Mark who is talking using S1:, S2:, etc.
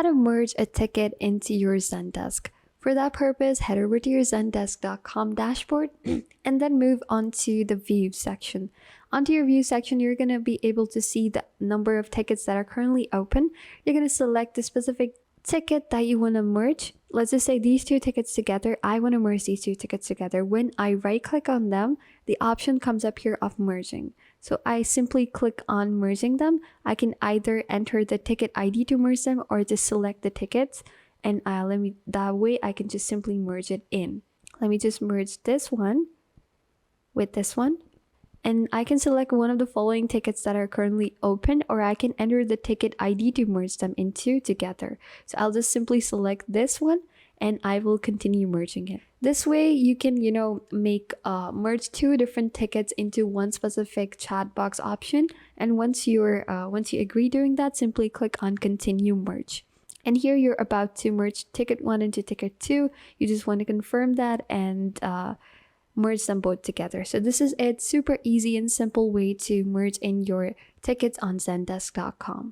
S1: how to merge a ticket into your Zendesk. For that purpose, head over to your zendesk.com dashboard and then move on to the view section. Onto your view section, you're going to be able to see the number of tickets that are currently open. You're going to select the specific ticket that you want to merge. Let's just say these two tickets together. I want to merge these two tickets together. When I right click on them, the option comes up here of merging. So I simply click on merging them. I can either enter the ticket ID to merge them or just select the tickets, and that way I can just simply merge it in. Let me just merge this one with this one. And I can select one of the following tickets that are currently open, or I can enter the ticket ID to merge them into together. So I'll just simply select this one and I will continue merging it. This way you can, merge two different tickets into one specific chat box option. And once you agree doing that, simply click on continue merge. And here you're about to merge ticket 1 into ticket 2. You just want to confirm that and merge them both together. So this is it. Super easy and simple way to merge in your tickets on Zendesk.com.